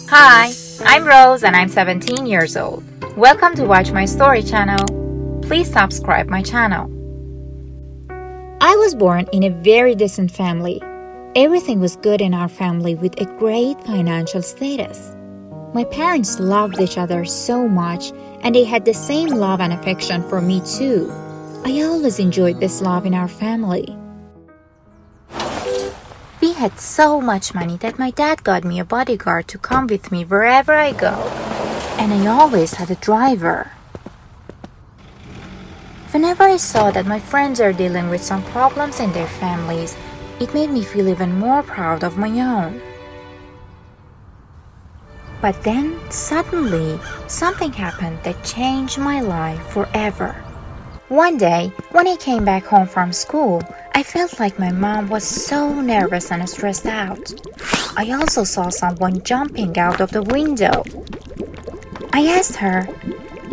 Hi, I'm Rose and I'm 17 years old. Welcome to Watch My Story channel. Please subscribe my channel. I was born in a very decent family. Everything was good in our family with a great financial status. My parents loved each other so much and they had the same love and affection for me too. I always enjoyed this love in our family. We had so much money that my dad got me a bodyguard to come with me wherever I go. And I always had a driver. Whenever I saw that my friends are dealing with some problems in their families, it made me feel even more proud of my own. But then, suddenly, something happened that changed my life forever. One day, when I came back home from school, I felt like my mom was so nervous and stressed out. I also saw someone jumping out of the window. I asked her,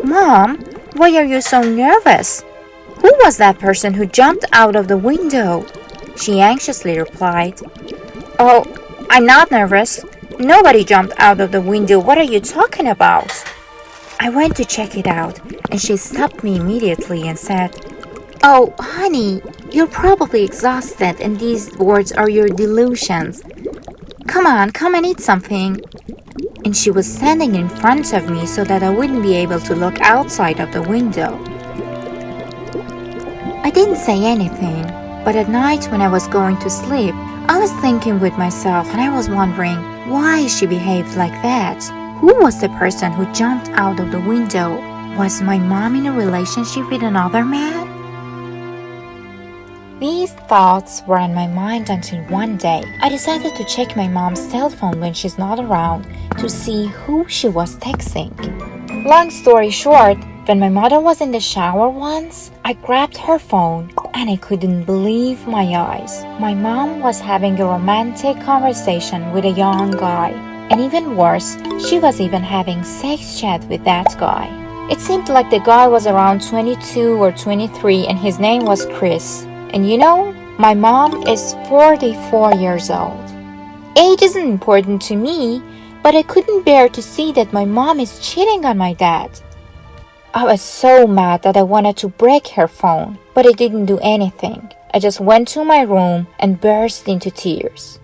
"Mom, why are you so nervous? Who was that person who jumped out of the window?" She anxiously replied, "Oh, I'm not nervous. Nobody jumped out of the window. What are you talking about?" I went to check it out, and she stopped me immediately and said, "Oh, honey, you're probably exhausted and these words are your delusions. Come on, come and eat something." And she was standing in front of me so that I wouldn't be able to look outside of the window. I didn't say anything, but at night when I was going to sleep, I was thinking with myself and I was wondering why she behaved like that. Who was the person who jumped out of the window? Was my mom in a relationship with another man? These thoughts were in my mind until one day I decided to check my mom's cell phone when she's not around to see who she was texting. Long story short, when my mother was in the shower once, I grabbed her phone and I couldn't believe my eyes. My mom was having a romantic conversation with a young guy. And even worse, she was even having sex chat with that guy. It seemed like the guy was around 22 or 23 and his name was Chris. And you know, my mom is 44 years old. Age isn't important to me, but I couldn't bear to see that my mom is cheating on my dad. I was so mad that I wanted to break her phone, but I didn't do anything. I just went to my room and burst into tears.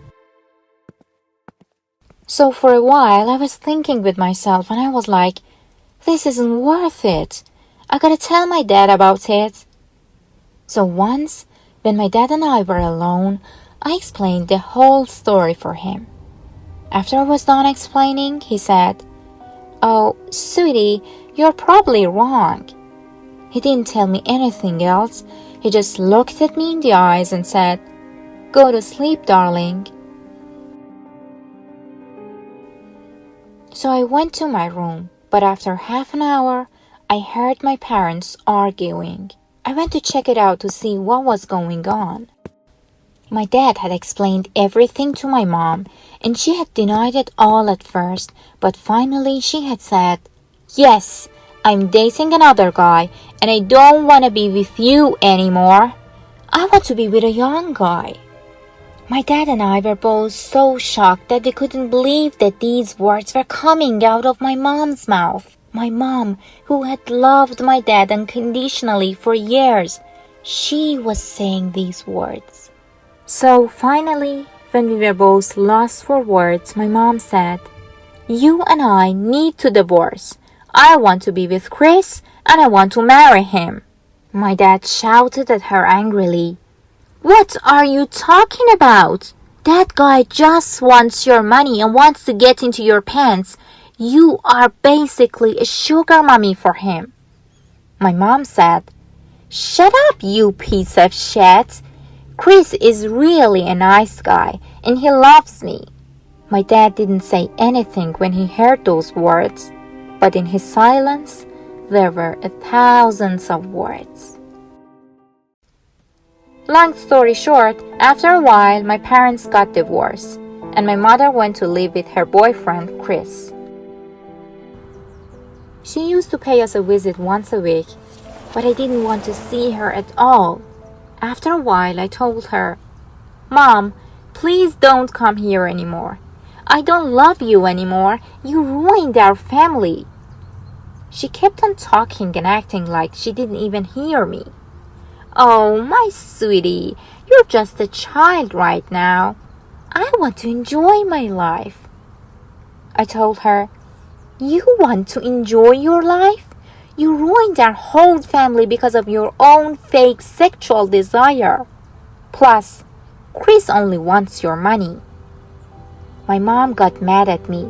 So for a while, I was thinking with myself and I was like, this isn't worth it. I gotta tell my dad about it. So once, when my dad and I were alone, I explained the whole story for him. After I was done explaining, he said, "Oh, sweetie, you're probably wrong." He didn't tell me anything else. He just looked at me in the eyes and said, "Go to sleep, darling." So I went to my room, but after half an hour, I heard my parents arguing. I went to check it out to see what was going on. My dad had explained everything to my mom, and she had denied it all at first, but finally she had said, "Yes, I'm dating another guy, and I don't want to be with you anymore. I want to be with a young guy." My dad and I were both so shocked that we couldn't believe that these words were coming out of my mom's mouth. My mom, who had loved my dad unconditionally for years, she was saying these words. So finally, when we were both lost for words, my mom said, "You and I need to divorce. I want to be with Chris and I want to marry him." My dad shouted at her angrily, "What are you talking about? That guy just wants your money and wants to get into your pants. You are basically a sugar mommy for him." My mom said, "Shut up, you piece of shit. Chris is really a nice guy and he loves me." My dad didn't say anything when he heard those words, but in his silence, there were thousands of words. Long story short, after a while, my parents got divorced, and my mother went to live with her boyfriend, Chris. She used to pay us a visit once a week, but I didn't want to see her at all. After a while, I told her, "Mom, please don't come here anymore. I don't love you anymore. You ruined our family. She kept on talking and acting like she didn't even hear me. Oh, my sweetie, you're just a child right now. I want to enjoy my life. I told her, you want to enjoy your life? You ruined our whole family because of your own fake sexual desire. Plus, Chris only wants your money. My mom got mad at me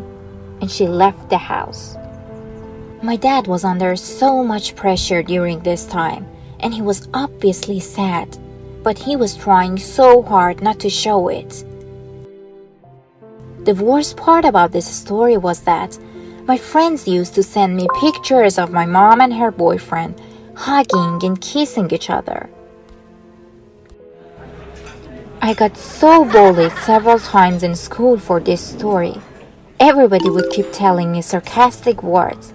and she left the house. My dad was under so much pressure during this time and he was obviously sad, but he was trying so hard not to show it. The worst part about this story was that my friends used to send me pictures of my mom and her boyfriend hugging and kissing each other. I got so bullied several times in school for this story. Everybody would keep telling me sarcastic words.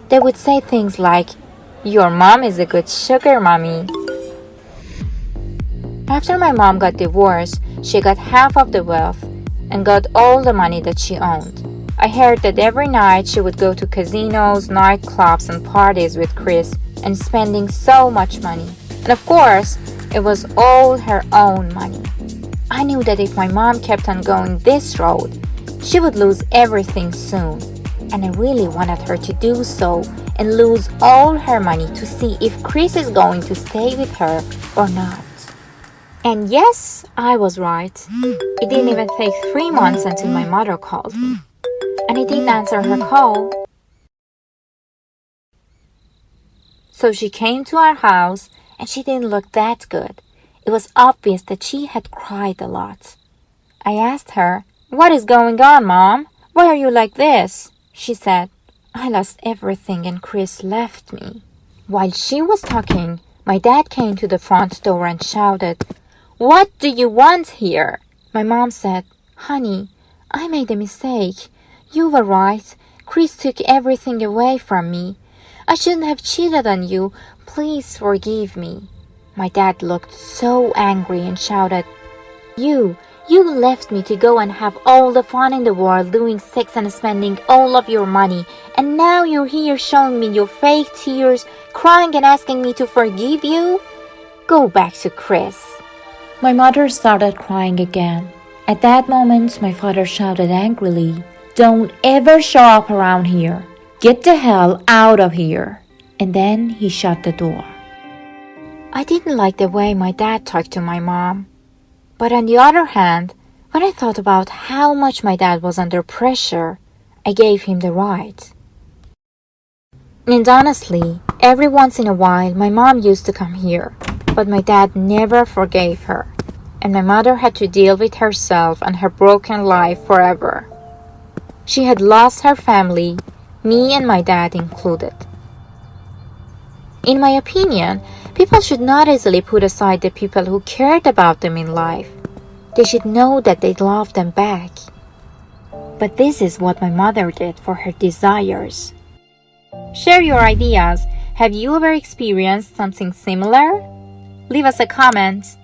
They would say things like, "Your mom is a good sugar mommy." After my mom got divorced, she got half of the wealth and got all the money that she owned. I heard that every night she would go to casinos, nightclubs, and parties with Chris and spending so much money. And of course, it was all her own money. I knew that if my mom kept on going this road, she would lose everything soon. And I really wanted her to do so and lose all her money to see if Chris is going to stay with her or not. And yes, I was right. It didn't even take 3 months until my mother called me. And I didn't answer her call. So she came to our house and she didn't look that good. It was obvious that she had cried a lot. I asked her, "What is going on, Mom? Why are you like this?" She said, "I lost everything and Chris left me." While she was talking, my dad came to the front door and shouted, "What do you want here?" My mom said, "Honey, I made a mistake. You were right. Chris took everything away from me. I shouldn't have cheated on you. Please forgive me." My dad looked so angry and shouted, You left me to go and have all the fun in the world doing sex and spending all of your money. And now you're here showing me your fake tears, crying and asking me to forgive you? Go back to Chris." My mother started crying again. At that moment, my father shouted angrily, "Don't ever show up around here. Get the hell out of here." And then he shut the door. I didn't like the way my dad talked to my mom. But on the other hand, when I thought about how much my dad was under pressure, I gave him the right. And honestly, every once in a while, my mom used to come here, but my dad never forgave her, and my mother had to deal with herself and her broken life forever. She had lost her family, me and my dad included. In my opinion, people should not easily put aside the people who cared about them in life. They should know that they love them back. But this is what my mother did for her desires. Share your ideas. Have you ever experienced something similar? Leave us a comment.